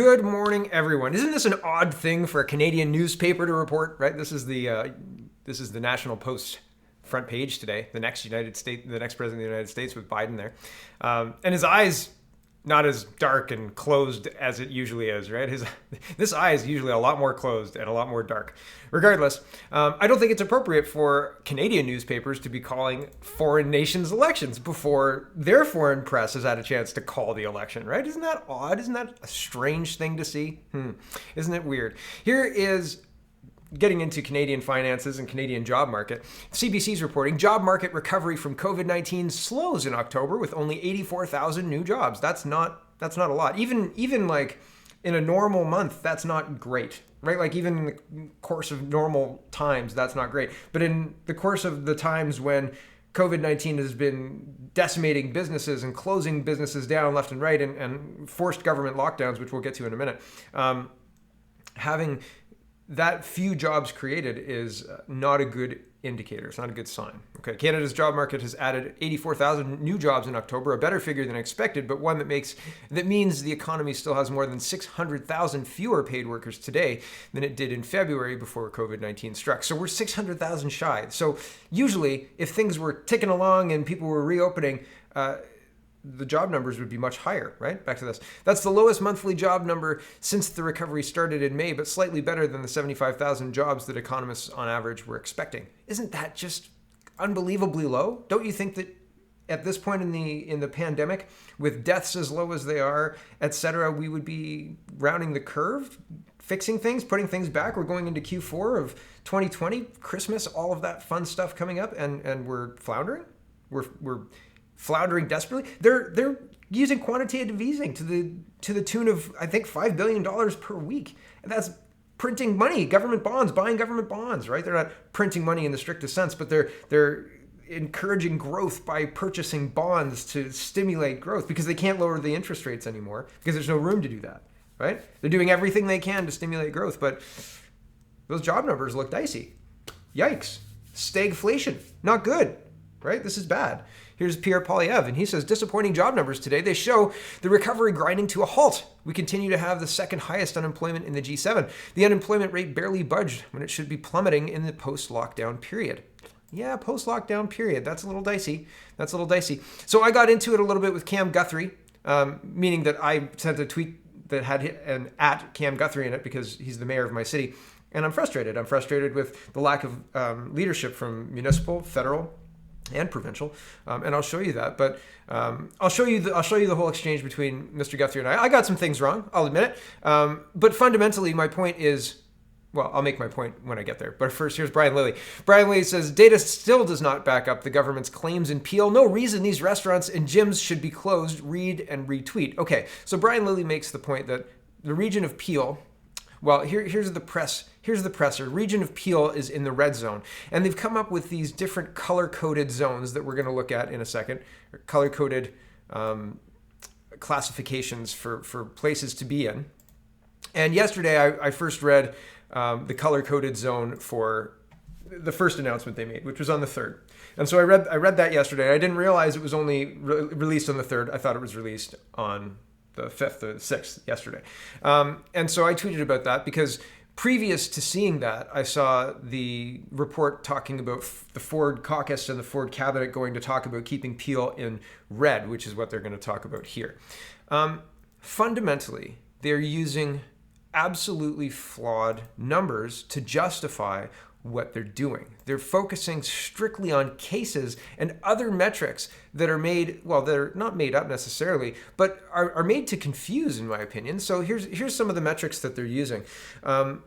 Good morning, everyone. Isn't this an odd thing for a Canadian newspaper to report? Right? This is the National Post front page today. The next president of the United States with Biden there, and his eyes not as dark and closed as it usually is. Right? This eye is usually a lot more closed and a lot more dark. Regardless, I don't think it's appropriate for Canadian newspapers to be calling foreign nations elections before their foreign press has had a chance to call the election, right? Isn't that odd? Isn't that a strange thing to see? Isn't it weird? Here is getting into Canadian finances and Canadian job market. CBC's reporting job market recovery from COVID-19 slows in October with only 84,000 new jobs. That's not a lot. Even like in a normal month, that's not great, right? Like even in the course of normal times, that's not great. But in the course of the times when COVID-19 has been decimating businesses and closing businesses down left and right and forced government lockdowns, which we'll get to in a minute, having that few jobs created is not a good indicator. It's not a good sign. Okay, Canada's job market has added 84,000 new jobs in October, a better figure than expected, but one that means the economy still has more than 600,000 fewer paid workers today than it did in February before COVID-19 struck. So we're 600,000 shy. So usually, if things were ticking along and people were reopening, the job numbers would be much higher, right? Back to this. That's the lowest monthly job number since the recovery started in May, but slightly better than the 75,000 jobs that economists on average were expecting. Isn't that just unbelievably low? Don't you think that at this point in the pandemic, with deaths as low as they are, etc., we would be rounding the curve, fixing things, putting things back? We're going into Q4 of 2020, Christmas, all of that fun stuff coming up, and we're floundering? We're floundering desperately. They're using quantitative easing to the tune of, I think, $5 billion per week. And that's printing money, government bonds, buying government bonds, right? They're not printing money in the strictest sense, but they're encouraging growth by purchasing bonds to stimulate growth because they can't lower the interest rates anymore because there's no room to do that, right? They're doing everything they can to stimulate growth, but those job numbers look dicey. Yikes. Stagflation. Not good, right? This is bad. Here's Pierre Poilievre, and he says, disappointing job numbers today. They show the recovery grinding to a halt. We continue to have the second highest unemployment in the G7. The unemployment rate barely budged when it should be plummeting in the post-lockdown period. Yeah, post-lockdown period. That's a little dicey. So I got into it a little bit with Cam Guthrie, meaning that I sent a tweet that had an at Cam Guthrie in it because he's the mayor of my city. And I'm frustrated. I'm frustrated with the lack of leadership from municipal, federal, and provincial, and I'll show you that. But I'll show you the whole exchange between Mr. Guthrie and I. I got some things wrong, I'll admit it. But fundamentally, my point is, well, I'll make my point when I get there. But first, here's Brian Lilly. Brian Lilly says, data still does not back up the government's claims in Peel. No reason these restaurants and gyms should be closed. Read and retweet. Okay, so Brian Lilly makes the point that the region of Peel, well, here's the press. Here's the presser. Region of Peel is in the red zone. And they've come up with these different color-coded zones that we're going to look at in a second. Color-coded classifications for places to be in. And yesterday I first read the color-coded zone for the first announcement they made, which was on the 3rd. And so I read that yesterday. I didn't realize it was only released on the 3rd. I thought it was released on the 5th or the 6th yesterday. And so I tweeted about that because previous to seeing that, I saw the report talking about the Ford caucus and the Ford cabinet going to talk about keeping Peel in red, which is what they're going to talk about here. Fundamentally, they're using absolutely flawed numbers to justify what they're doing. They're focusing strictly on cases and other metrics that are made, well, they're not made up necessarily, but are made to confuse, in my opinion. So here's some of the metrics that they're using. I'll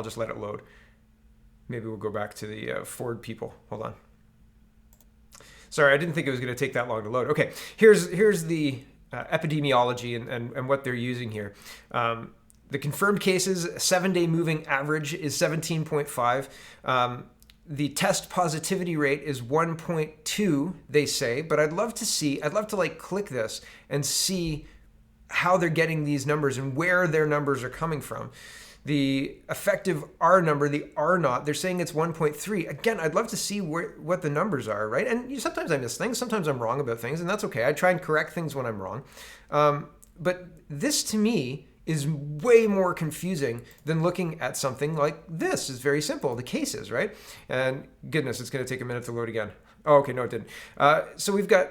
just let it load. Maybe we'll go back to the Ford people. Hold on. Sorry, I didn't think it was going to take that long to load. Okay, here's the epidemiology and what they're using here. The confirmed cases, 7-day moving average is 17.5. The test positivity rate is 1.2, they say, but I'd love to like click this and see how they're getting these numbers and where their numbers are coming from. The effective R number, the R naught, they're saying it's 1.3. Again, I'd love to see what the numbers are, right? And sometimes I miss things, sometimes I'm wrong about things, and that's okay. I try and correct things when I'm wrong. But this to me is way more confusing than looking at something like this. It's very simple, the cases, right? And goodness, it's going to take a minute to load again. Oh, okay, no, it didn't. So we've got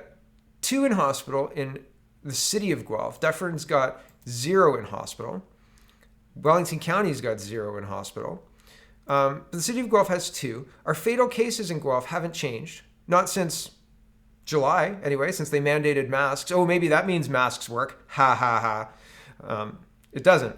2 in hospital in the city of Guelph. Dufferin's got 0 in hospital. Wellington County's got 0 in hospital. The city of Guelph has 2. Our fatal cases in Guelph haven't changed, not since July, anyway, since they mandated masks. Oh, maybe that means masks work. Ha, ha, ha. It doesn't.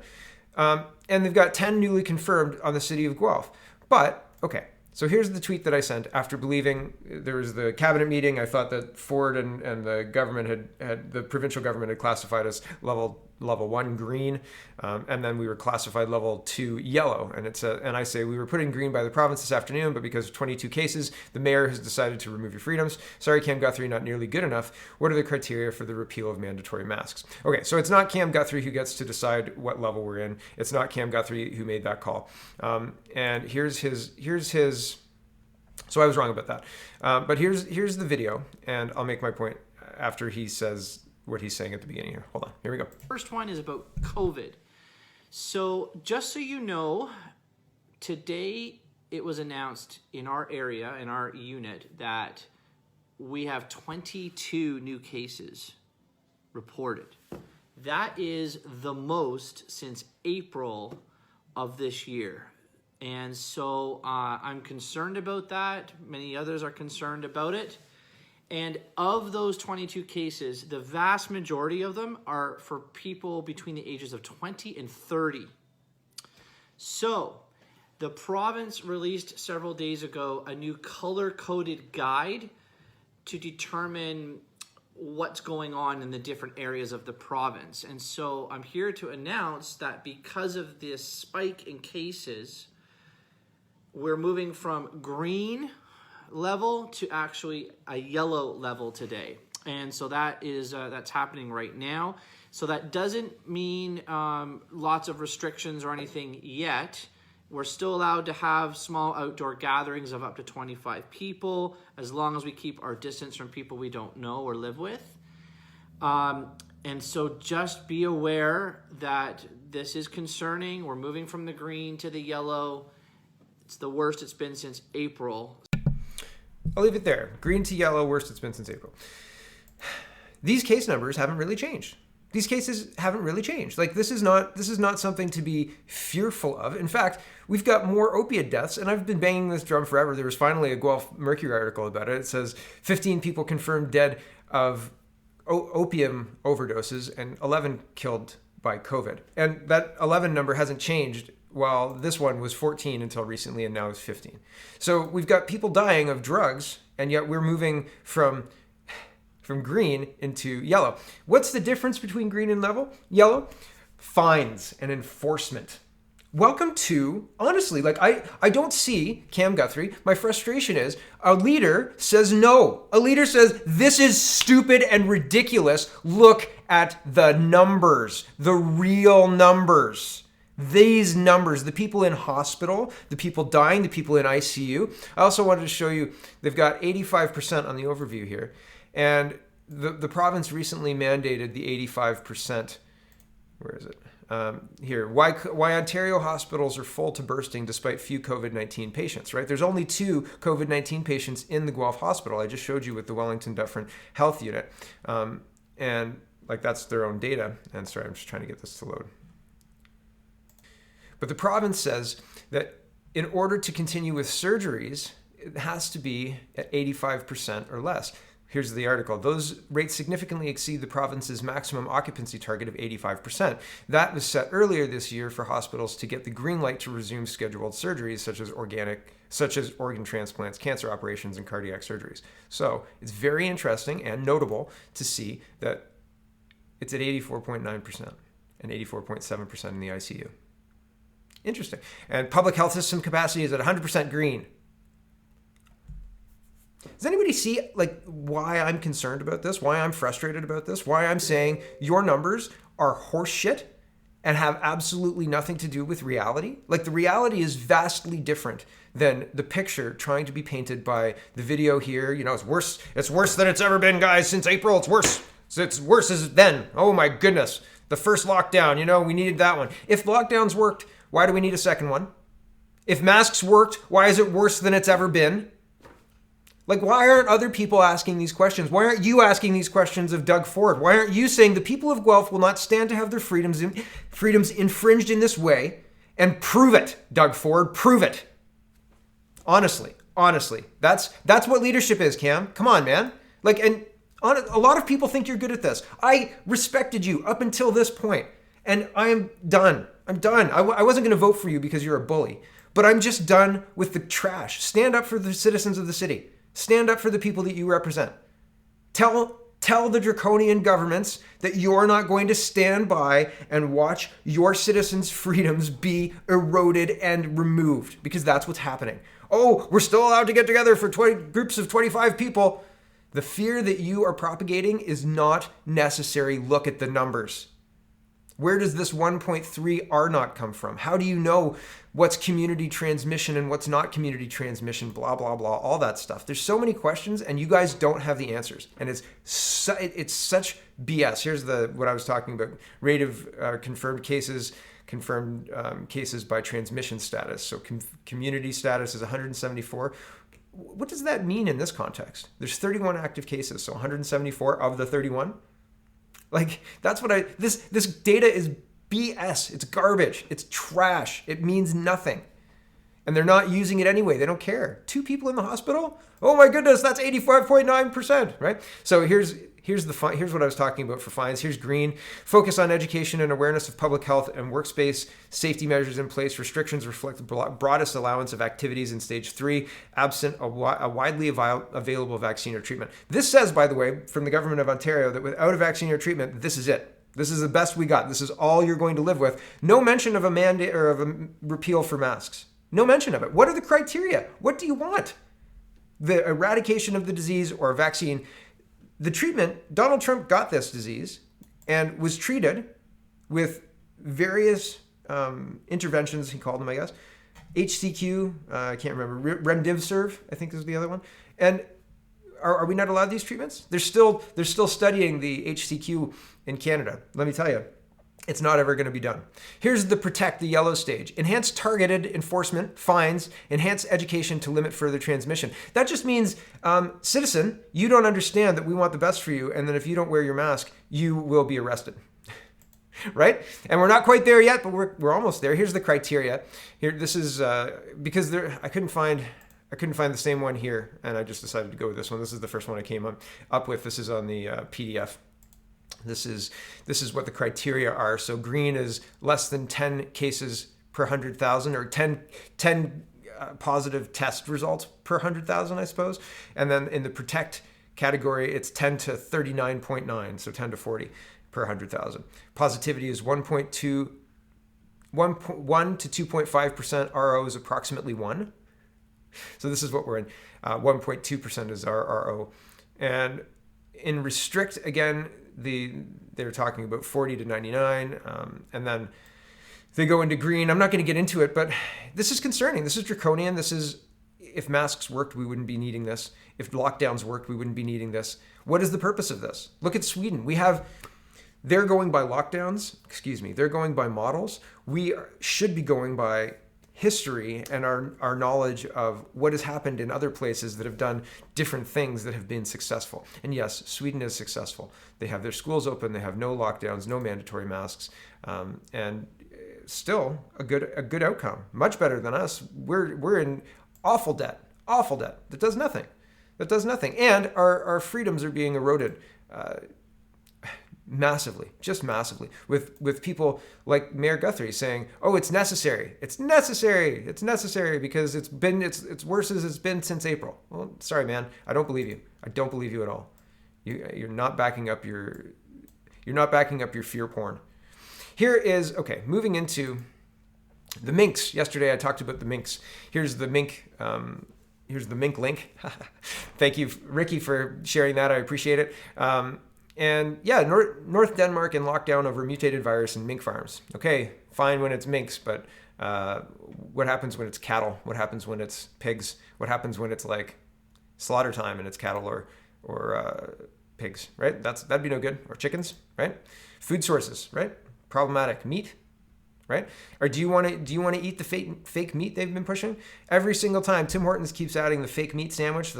And they've got 10 newly confirmed on the city of Guelph. But, okay, so here's the tweet that I sent after believing there was the cabinet meeting. I thought that Ford and the government had the provincial government had classified us level 1 green, and then we were classified level 2 yellow. And I say we were put in green by the province this afternoon, but because of 22 cases, the mayor has decided to remove your freedoms. Sorry, Cam Guthrie, not nearly good enough. What are the criteria for the repeal of mandatory masks? Okay, so it's not Cam Guthrie who gets to decide what level we're in. It's not Cam Guthrie who made that call. And here's his. So I was wrong about that. But here's the video, and I'll make my point after he says what he's saying at the beginning here. Hold on. Here we go. First one is about COVID. So just so you know, today it was announced in our area, in our unit, that we have 22 new cases reported. That is the most since April of this year. And so I'm concerned about that. Many others are concerned about it. And of those 22 cases, the vast majority of them are for people between the ages of 20 and 30. So the province released several days ago a new color-coded guide to determine what's going on in the different areas of the province. And so I'm here to announce that because of this spike in cases, we're moving from green level to actually a yellow level today. And so that is that's happening right now. So that doesn't mean lots of restrictions or anything yet. We're still allowed to have small outdoor gatherings of up to 25 people, as long as we keep our distance from people we don't know or live with. And so just be aware that this is concerning. We're moving from the green to the yellow. It's the worst it's been since April. I'll leave it there. Green to yellow, worst it's been since April. These case numbers haven't really changed. These cases haven't really changed. Like this is not something to be fearful of. In fact, we've got more opiate deaths, and I've been banging this drum forever. There was finally a Guelph Mercury article about it. It says 15 people confirmed dead of opium overdoses and 11 killed by COVID. And that 11 number hasn't changed, while this one was 14 until recently, and now it's 15. So we've got people dying of drugs, and yet we're moving from green into yellow. What's the difference between green and yellow? Fines and enforcement. Welcome to, honestly, like I don't see Cam Guthrie. My frustration is a leader says no. A leader says this is stupid and ridiculous. Look at the numbers, the real numbers. These numbers, the people in hospital, the people dying, the people in ICU. I also wanted to show you, they've got 85% on the overview here. And the province recently mandated the 85%. Where is it? Here. Why Ontario hospitals are full to bursting despite few COVID-19 patients, right? There's only 2 COVID-19 patients in the Guelph hospital. I just showed you with the Wellington Dufferin Health Unit. And like that's their own data. And sorry, I'm just trying to get this to load. But the province says that in order to continue with surgeries, it has to be at 85% or less. Here's the article. Those rates significantly exceed the province's maximum occupancy target of 85%. That was set earlier this year for hospitals to get the green light to resume scheduled surgeries such as organ transplants, cancer operations, and cardiac surgeries. So it's very interesting and notable to see that it's at 84.9% and 84.7% in the ICU. Interesting. And public health system capacity is at 100% green. Does anybody see like why I'm concerned about this? Why I'm frustrated about this? Why I'm saying your numbers are horse shit? and have absolutely nothing to do with reality? Like, the reality is vastly different than the picture trying to be painted by the video here. You know, it's worse than it's ever been, guys, since April. It's worse. It's worse as then. Oh my goodness. The first lockdown, you know, we needed that one. If lockdowns worked, why do we need a second one? If masks worked, why is it worse than it's ever been? Like, why aren't other people asking these questions? Why aren't you asking these questions of Doug Ford? Why aren't you saying the people of Guelph will not stand to have their freedoms infringed in this way? And prove it, Doug Ford, prove it. Honestly, that's what leadership is, Cam. Come on, man. Like, and a lot of people think you're good at this. I respected you up until this point, and I'm done. I'm done. I wasn't going to vote for you because you're a bully, but I'm just done with the trash. Stand up for the citizens of the city. Stand up for the people that you represent. Tell the draconian governments that you're not going to stand by and watch your citizens' freedoms be eroded and removed, because that's what's happening. Oh, we're still allowed to get together for groups of 25 people. The fear that you are propagating is not necessary. Look at the numbers. Where does this 1.3 R naught come from? How do you know what's community transmission and what's not community transmission? Blah, blah, blah, all that stuff. There's so many questions, and you guys don't have the answers. And it's such BS. Here's what I was talking about. Rate of confirmed cases by transmission status. So community status is 174. What does that mean in this context? There's 31 active cases, so 174 of the 31. Like, that's what this data is BS. It's garbage. It's trash. It means nothing. And they're not using it anyway. They don't care. 2 people in the hospital? Oh my goodness, that's 85.9%, right? So here's what I was talking about for fines. Here's green. Focus on education and awareness of public health and workspace safety measures in place. Restrictions reflect the broadest allowance of activities in stage 3, absent a widely available vaccine or treatment. This says, by the way, from the government of Ontario, that without a vaccine or treatment, this is it. This is the best we got. This is all you're going to live with. No mention of a mandate or of a repeal for masks. No mention of it. What are the criteria? What do you want? The eradication of the disease or a vaccine? The treatment, Donald Trump got this disease and was treated with various interventions, he called them, I guess. HCQ, I can't remember, Remdesivir, I think is the other one. And are we not allowed these treatments? They're still studying the HCQ in Canada. Let me tell you, it's not ever going to be done. Here's the protect, the yellow stage. Enhance targeted enforcement, fines, enhance education to limit further transmission. That just means, citizen, you don't understand that we want the best for you, and that if you don't wear your mask, you will be arrested. Right? And we're not quite there yet, but we're almost there. Here's the criteria. Here, this is because I couldn't find the same one here, and I just decided to go with this one. This is the first one I came up with. This is on the PDF. This is what the criteria are. So green is less than 10 cases per 100,000, or 10 positive test results per 100,000, I suppose. And then in the protect category, it's 10 to 39.9, so 10 to 40 per 100,000. Positivity is 1 to 2.5%. RO is approximately 1. So this is what we're in. 1.2% is our RO. And in restrict, again, they're talking about 40 to 99, and then they go into green. I'm not going to get into it, but this is concerning. This is draconian. This is, if masks worked, we wouldn't be needing this. If lockdowns worked, we wouldn't be needing this. What is the purpose of this? Look at Sweden. They're going by lockdowns. They're going by models. We should be going by history and our knowledge of what has happened in other places that have done different things that have been successful. And yes, Sweden is successful. They have their schools open. They have no lockdowns, no mandatory masks, and still a good outcome. Much better than us. We're in awful debt that does nothing. And our freedoms are being eroded massively, just massively, with people like Mayor Guthrie saying, "Oh, it's necessary because it's worse as it's been since April." Well, sorry, man, I don't believe you. I don't believe you at all. You're not backing up your fear porn. Here is moving into the minks. Yesterday I talked about the minks. Here's the mink. Here's the mink link. Thank you, Ricky, for sharing that. I appreciate it. And yeah, North Denmark in lockdown over mutated virus in mink farms. Okay, fine when it's minks, but what happens when it's cattle? What happens when it's pigs? What happens when it's like slaughter time and it's cattle or pigs, right? That'd be no good. Or chickens, right? Food sources, right? Problematic. Meat, right? Or do you want to eat the fake meat they've been pushing? Every single time, Tim Hortons keeps adding the fake meat sandwich.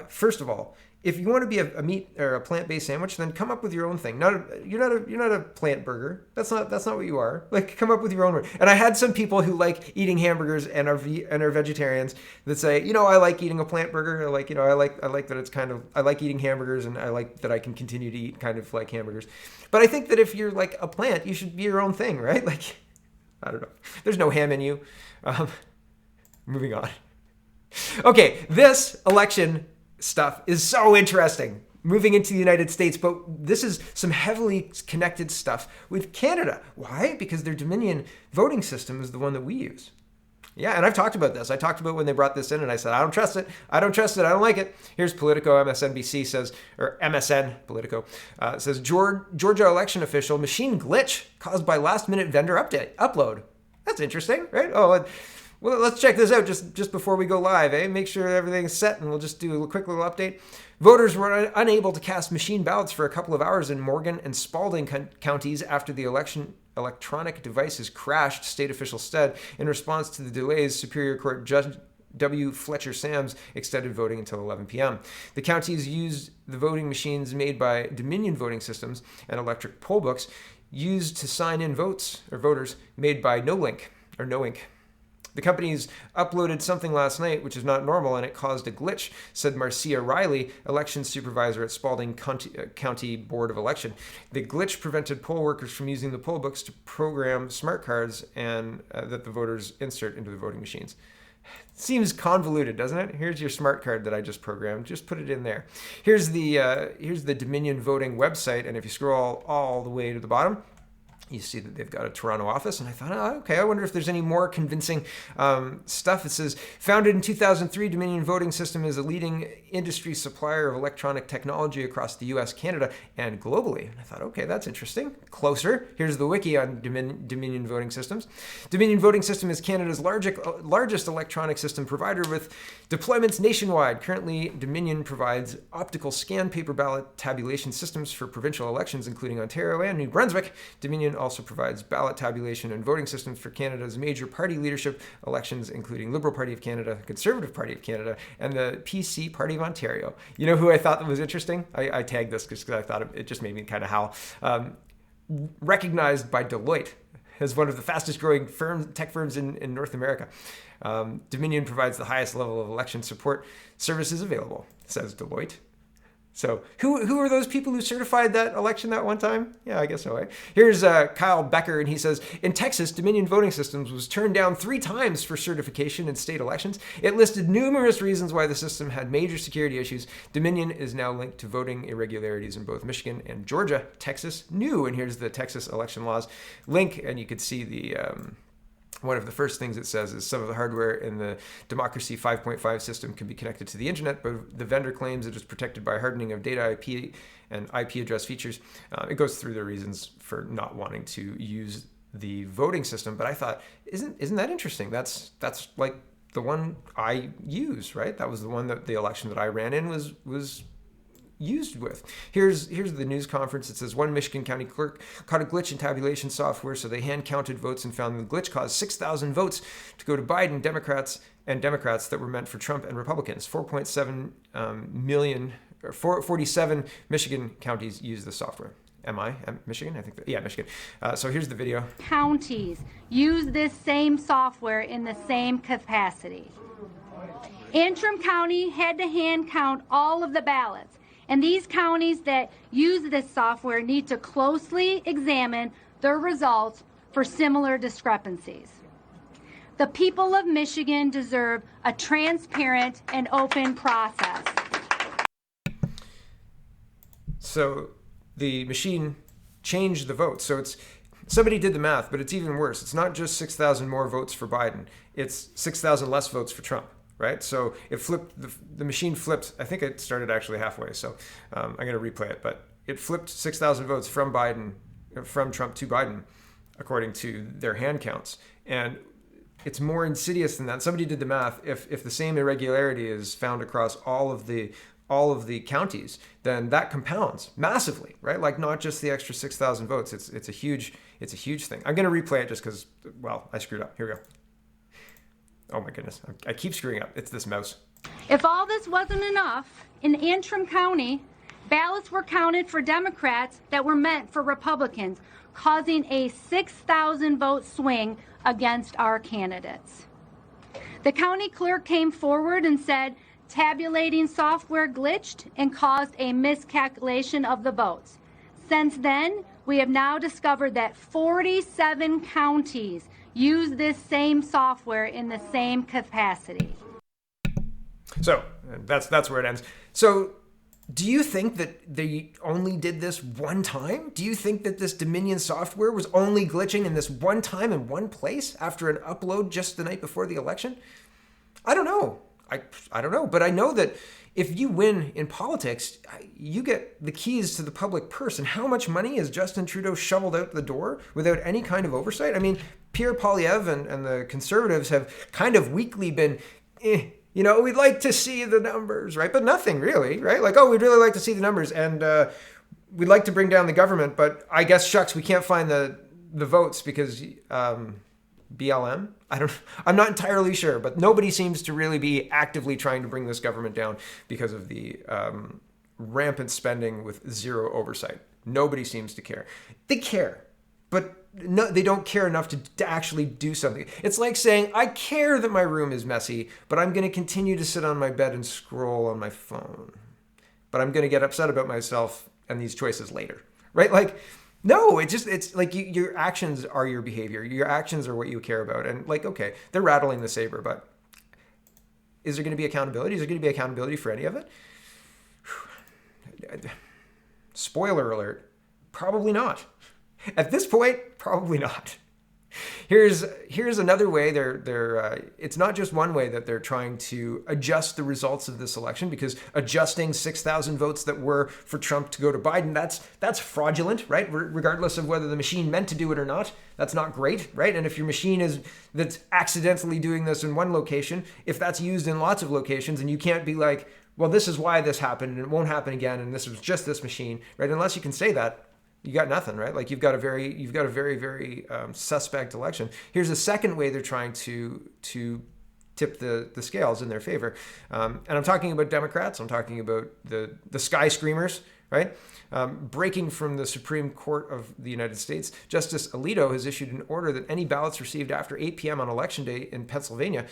First of all, if you want to be a meat or a plant-based sandwich, then come up with your own thing. You're not a plant burger. That's not what you are. Like, come up with your own word. And I had some people who like eating hamburgers and are vegetarians that say, I like eating a plant burger. I like that it's kind of, I like eating hamburgers, and I like that I can continue to eat kind of like hamburgers. But I think that if you're like a plant, you should be your own thing, right? Like, I don't know. There's no ham in you. Moving on. Okay, this election stuff is so interesting moving into the United States, but this is some heavily connected stuff with Canada. Why? Because their Dominion voting system is the one that we use. Yeah, and I've talked about this. I talked about when they brought this in, and I said, I don't trust it. I don't like it. Here's Politico, MSNBC says, or MSN, Politico, says, Georgia election official, machine glitch caused by last-minute vendor upload. That's interesting, right? Well, let's check this out just before we go live, eh? Make sure everything's set, and we'll just do a quick little update. Voters were unable to cast machine ballots for a couple of hours in Morgan and Spalding counties after the electronic devices crashed, state officials said. In response to the delays, Superior Court Judge W. Fletcher Sams extended voting until 11 p.m. The counties used the voting machines made by Dominion voting systems and electric poll books used to sign in voters made by No-Ink. The companies uploaded something last night, which is not normal, and it caused a glitch, said Marcia Riley, election supervisor at Spalding County Board of Election. The glitch prevented poll workers from using the poll books to program smart cards and that the voters insert into the voting machines. Seems convoluted, doesn't it? Here's your smart card that I just programmed. Just put it in there. Here's the Dominion voting website, and if you scroll all the way to the bottom, you see that they've got a Toronto office, and I thought, okay, I wonder if there's any more convincing stuff. It says, founded in 2003, Dominion Voting System is a leading industry supplier of electronic technology across the U.S., Canada, and globally. And I thought, okay, that's interesting. Closer. Here's the wiki on Dominion Voting Systems. Dominion Voting System is Canada's largest electronic system provider with deployments nationwide. Currently, Dominion provides optical scan paper ballot tabulation systems for provincial elections, including Ontario and New Brunswick. Dominion also provides ballot tabulation and voting systems for Canada's major party leadership elections, including Liberal Party of Canada, Conservative Party of Canada, and the PC Party of Ontario. You know who I thought was interesting? I tagged this because I thought it just made me kind of howl. Recognized by Deloitte as one of the fastest growing tech firms in North America. Dominion provides the highest level of election support services available, says Deloitte. So who are those people who certified that election that one time? Yeah, I guess so. Right? Here's Kyle Becker, and he says, in Texas, Dominion Voting Systems was turned down 3 times for certification in state elections. It listed numerous reasons why the system had major security issues. Dominion is now linked to voting irregularities in both Michigan and Georgia. Texas, new. And here's the Texas election laws link, and you could see the... one of the first things it says is some of the hardware in the Democracy 5.5 system can be connected to the internet, but the vendor claims it is protected by hardening of data IP and IP address features. It goes through the reasons for not wanting to use the voting system, but I thought, isn't that interesting? That's like the one I use, right? That was the one that the election that I ran in was used with. Here's the news conference. It says one Michigan County clerk caught a glitch in tabulation software, so they hand counted votes and found the glitch caused 6,000 votes to go to Biden, Democrats that were meant for Trump and Republicans. 4.7 million, or 47 Michigan counties use the software. Michigan? I think yeah, Michigan. So here's the video. Counties use this same software in the same capacity. Antrim County had to hand count all of the ballots. And these counties that use this software need to closely examine their results for similar discrepancies. The people of Michigan deserve a transparent and open process. So the machine changed the votes. So somebody did the math, but it's even worse. It's not just 6,000 more votes for Biden. It's 6,000 less votes for Trump. Right? So it flipped, the machine flipped. I think it started actually halfway. So I'm going to replay it, but it flipped 6,000 votes from Trump to Biden, according to their hand counts. And it's more insidious than that. Somebody did the math. If the same irregularity is found across all of the counties, then that compounds massively, right? Like not just the extra 6,000 votes. It's a huge thing. I'm going to replay it just because, well, I screwed up. Here we go. Oh my goodness. I keep screwing up. It's this mouse. If all this wasn't enough, in Antrim County, ballots were counted for Democrats that were meant for Republicans, causing a 6,000 vote swing against our candidates. The county clerk came forward and said tabulating software glitched and caused a miscalculation of the votes. Since then, we have now discovered that 47 counties use this same software in the same capacity. So that's where it ends. So do you think that they only did this one time? Do you think that this Dominion software was only glitching in this one time in one place after an upload just the night before the election? I don't know. I don't know. But I know that if you win in politics, you get the keys to the public purse. And how much money has Justin Trudeau shoveled out the door without any kind of oversight? I mean, Pierre Poilievre and the Conservatives have kind of weakly been, we'd like to see the numbers, right? But nothing really, right? Like, we'd really like to see the numbers. And we'd like to bring down the government. But I guess, shucks, we can't find the votes because BLM? I'm not entirely sure, but nobody seems to really be actively trying to bring this government down because of the rampant spending with zero oversight. Nobody seems to care. They care, but no, they don't care enough to actually do something. It's like saying, I care that my room is messy, but I'm going to continue to sit on my bed and scroll on my phone. But I'm going to get upset about myself and these choices later, right? Like, no, it's like your actions are your behavior. Your actions are what you care about. And like, okay, they're rattling the saber, but is there going to be accountability? Is there going to be accountability for any of it? Spoiler alert, probably not. At this point, probably not. Here's another way it's not just one way that they're trying to adjust the results of this election, because adjusting 6,000 votes that were for Trump to go to Biden, that's fraudulent, right? Regardless of whether the machine meant to do it or not, that's not great, right? And if your machine that's accidentally doing this in one location, if that's used in lots of locations, and you can't be like, well, this is why this happened and it won't happen again, and this was just this machine, right? Unless you can say that, you got nothing, right? Like you've got a very, very suspect election. Here's a second way they're trying to tip the scales in their favor. And I'm talking about Democrats. I'm talking about the sky screamers, right? Breaking from the Supreme Court of the United States, Justice Alito has issued an order that any ballots received after 8 p.m. on Election Day in Pennsylvania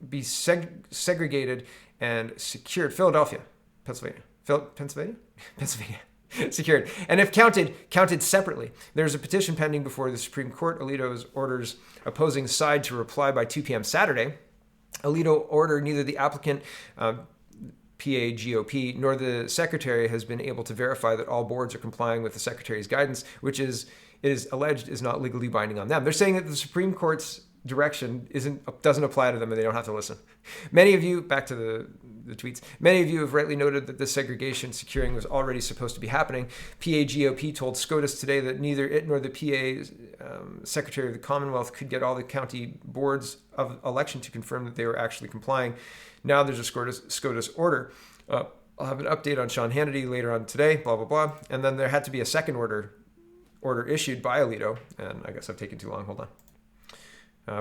be segregated and secured. Pennsylvania. Secured. And if counted separately. There's a petition pending before the Supreme Court. Alito's orders opposing side to reply by 2 p.m. Saturday. Alito ordered neither the applicant, PAGOP, nor the secretary has been able to verify that all boards are complying with the secretary's guidance, which it is alleged is not legally binding on them. They're saying that the Supreme Court's direction doesn't apply to them and they don't have to listen. Many of you, back to the tweets, many of you have rightly noted that this segregation securing was already supposed to be happening. PAGOP told SCOTUS today that neither it nor the PA Secretary of the Commonwealth could get all the county boards of election to confirm that they were actually complying. Now there's a SCOTUS order. I'll have an update on Sean Hannity later on today, blah, blah, blah. And then there had to be a second order issued by Alito. And I guess I've taken too long. Hold on.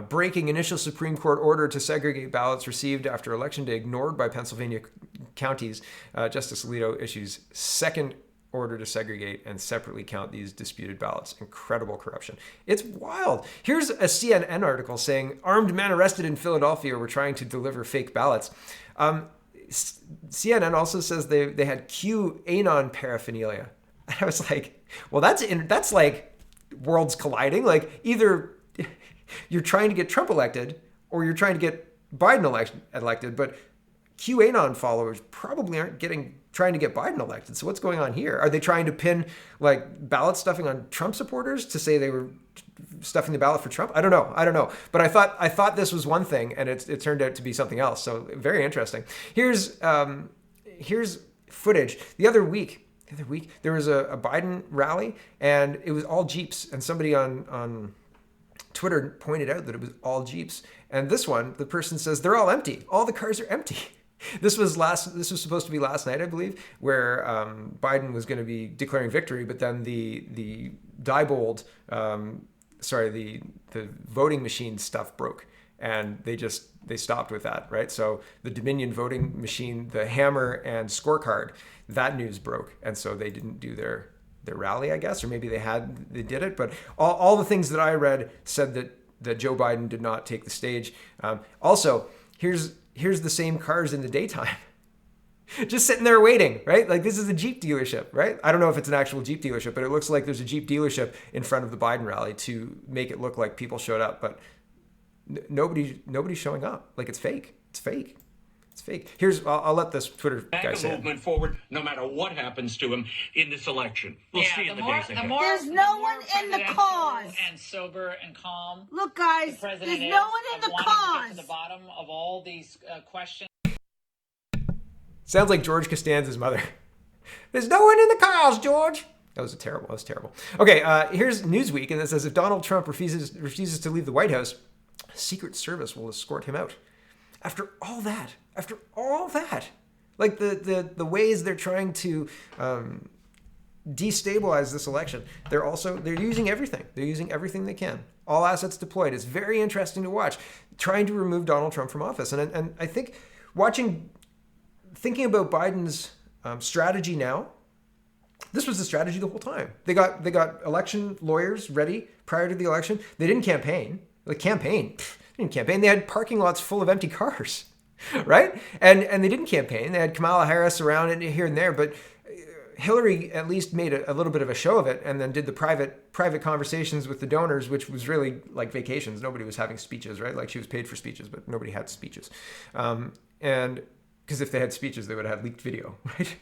Breaking initial Supreme Court order to segregate ballots received after Election Day ignored by Pennsylvania counties. Justice Alito issues second order to segregate and separately count these disputed ballots. Incredible corruption. It's wild. Here's a CNN article saying armed men arrested in Philadelphia were trying to deliver fake ballots. CNN also says they had QAnon paraphernalia. And I was like, well, that's like worlds colliding. Like either you're trying to get Trump elected or you're trying to get Biden elected, but QAnon followers probably aren't trying to get Biden elected. So what's going on here? Are they trying to pin like ballot stuffing on Trump supporters to say they were stuffing the ballot for Trump? I don't know. But I thought this was one thing and it turned out to be something else. So very interesting. Here's footage. The other week, the other week, there was a Biden rally, and it was all Jeeps. And somebody on Twitter pointed out that it was all Jeeps. And this one, the person says they're all empty. All the cars are empty. This was supposed to be last night, I believe, where Biden was going to be declaring victory, but then the Diebold, the voting machine stuff broke, and they stopped with that, right? So the Dominion voting machine, the hammer and scorecard, that news broke, and so they didn't do their rally, I guess, or maybe they did it, but all the things that I read said that Joe Biden did not take the stage. Also, here's the same cars in the daytime, just sitting there waiting, right? Like, this is a Jeep dealership, right? I don't know if it's an actual Jeep dealership, but it looks like there's a Jeep dealership in front of the Biden rally to make it look like people showed up, but nobody's showing up. Like, it's fake. It's fake. It's fake. I'll let this Twitter guy say it. Movement forward, no matter what happens to him in this election. We'll see in the days ahead. There's no one in the cause. And sober and calm. Look, guys, there's no one in the cause. To get to the bottom of all these questions. Sounds like George Costanza's mother. There's no one in the cause, George. That was terrible. Okay, here's Newsweek, and it says if Donald Trump refuses to leave the White House, Secret Service will escort him out. After all that, like the ways they're trying to destabilize this election, they're using everything. They're using everything they can. All assets deployed. It's very interesting to watch, trying to remove Donald Trump from office. And I think thinking about Biden's strategy now, this was the strategy the whole time. They got election lawyers ready prior to the election. They didn't campaign. They had parking lots full of empty cars, right? And they didn't campaign. They had Kamala Harris around here and there, but Hillary at least made a little bit of a show of it, and then did the private conversations with the donors, which was really like vacations. Nobody was having speeches, right? Like, she was paid for speeches, but nobody had speeches. And because if they had speeches, they would have leaked video, right?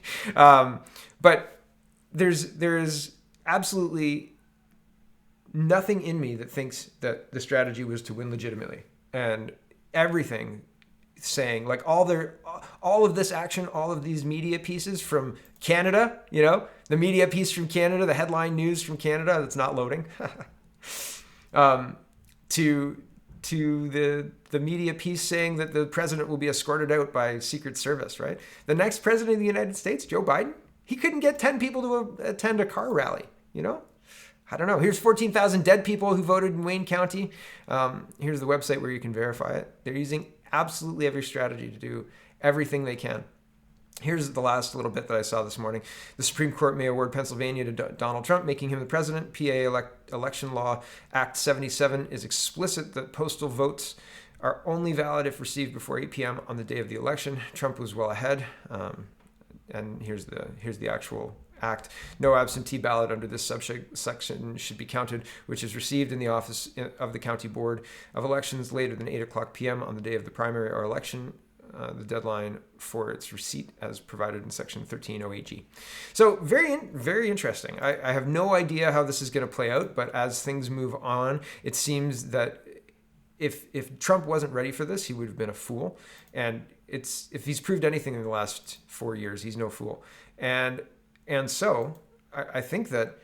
But there's absolutely nothing in me that thinks that the strategy was to win legitimately, and everything saying, like, all of this action, all of these media pieces from Canada, the media piece from Canada, the headline news from Canada that's not loading, to the media piece saying that the president will be escorted out by Secret Service, right? The next president of the United States, Joe Biden, he couldn't get 10 people to attend a car rally, I don't know. Here's 14,000 dead people who voted in Wayne County. Here's the website where you can verify it. They're using absolutely every strategy to do everything they can. Here's the last little bit that I saw this morning. The Supreme Court may award Pennsylvania to Donald Trump, making him the president. PA Election Law Act 77 is explicit that postal votes are only valid if received before 8 p.m. on the day of the election. Trump was well ahead. And here's the actual act. No absentee ballot under this subsection should be counted, which is received in the office of the County Board of Elections later than 8 o'clock p.m. on the day of the primary or election. The deadline for its receipt as provided in section 1308G. So very, very interesting. I have no idea how this is going to play out, but as things move on, it seems that if Trump wasn't ready for this, he would have been a fool. And if he's proved anything in the last 4 years, he's no fool. And so I think that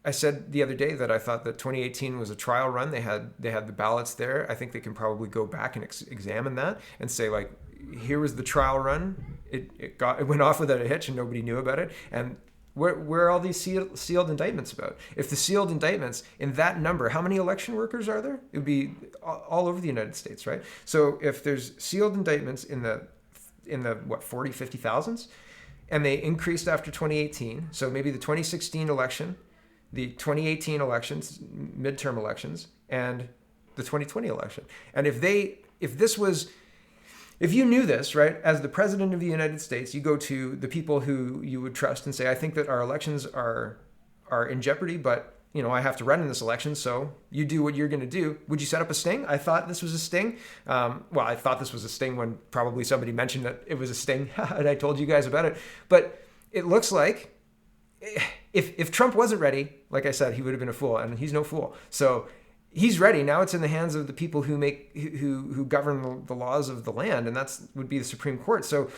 I said the other day that I thought that 2018 was a trial run. They had the ballots there. I think they can probably go back and examine that and say, like, here was the trial run. It went off without a hitch and nobody knew about it. And where are all these sealed indictments about? If the sealed indictments in that number, how many election workers are there? It would be all over the United States, right? So if there's sealed indictments in the 40, 50,000s, and they increased after 2018. So maybe the 2016 election, the 2018 elections, midterm elections, and the 2020 election. And if you knew this, right, as the president of the United States, you go to the people who you would trust and say, I think that our elections are in jeopardy, but I have to run in this election, so you do what you're going to do. Would you set up a sting? I thought this was a sting. I thought this was a sting when probably somebody mentioned that it was a sting, and I told you guys about it. But it looks like if Trump wasn't ready, like I said, he would have been a fool, and he's no fool. So he's ready. Now it's in the hands of the people who govern the laws of the land, and that's would be the Supreme Court. So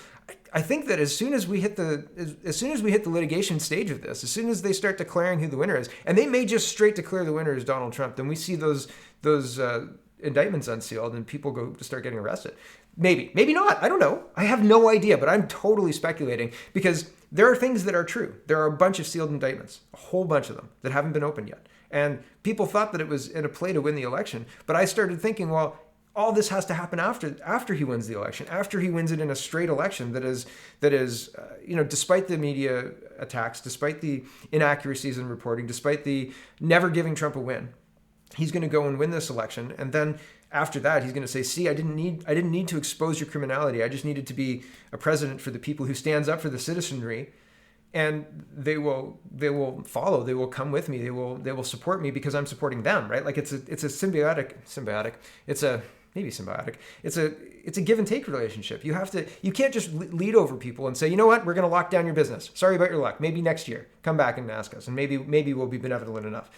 I think that as soon as we hit the litigation stage of this, as soon as they start declaring who the winner is, and they may just straight declare the winner is Donald Trump, then we see those indictments unsealed and people go to start getting arrested. Maybe not. I don't know. I have no idea, but I'm totally speculating because there are things that are true. There are a bunch of sealed indictments, a whole bunch of them that haven't been opened yet. And people thought that it was in a play to win the election. But I started thinking, well, all this has to happen after he wins the election, after he wins it in a straight election that is, despite the media attacks, despite the inaccuracies in reporting, despite the never giving Trump a win, he's going to go and win this election. And then after that, he's going to say, see, I didn't need to expose your criminality. I just needed to be a president for the people who stands up for the citizenry. And they will follow. They will come with me. They will support me because I'm supporting them, right? Like it's a symbiotic. It's a give and take relationship. You can't just lead over people and say, you know what, we're going to lock down your business. Sorry about your luck. Maybe next year, come back and ask us, and maybe we'll be benevolent enough.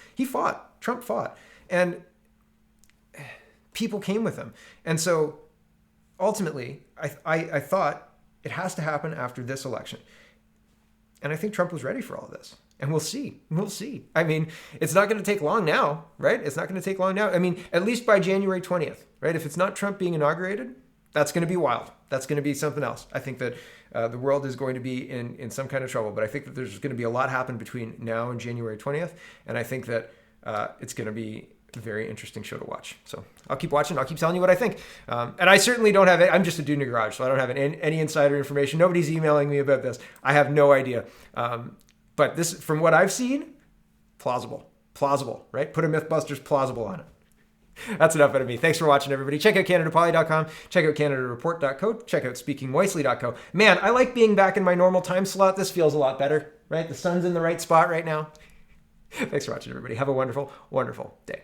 Trump fought, and people came with him. And so ultimately, I thought it has to happen after this election. And I think Trump was ready for all this. And we'll see. I mean, it's not going to take long now, right? It's not going to take long now. I mean, at least by January 20th, right? If it's not Trump being inaugurated, that's going to be wild. That's going to be something else. I think that the world is going to be in some kind of trouble. But I think that there's going to be a lot happen between now and January 20th. And I think that it's going to be a very interesting show to watch. So I'll keep watching. I'll keep telling you what I think. And I certainly don't have it. I'm just a dude in a garage, so I don't have any insider information. Nobody's emailing me about this. I have no idea. But this, from what I've seen, plausible, right? Put a Mythbusters plausible on it. That's enough out of me. Thanks for watching, everybody. Check out CanadaPoly.com. Check out CanadaReport.co. Check out SpeakingMoistly.co. Man, I like being back in my normal time slot. This feels a lot better, right? The sun's in the right spot right now. Thanks for watching, everybody. Have a wonderful, wonderful day.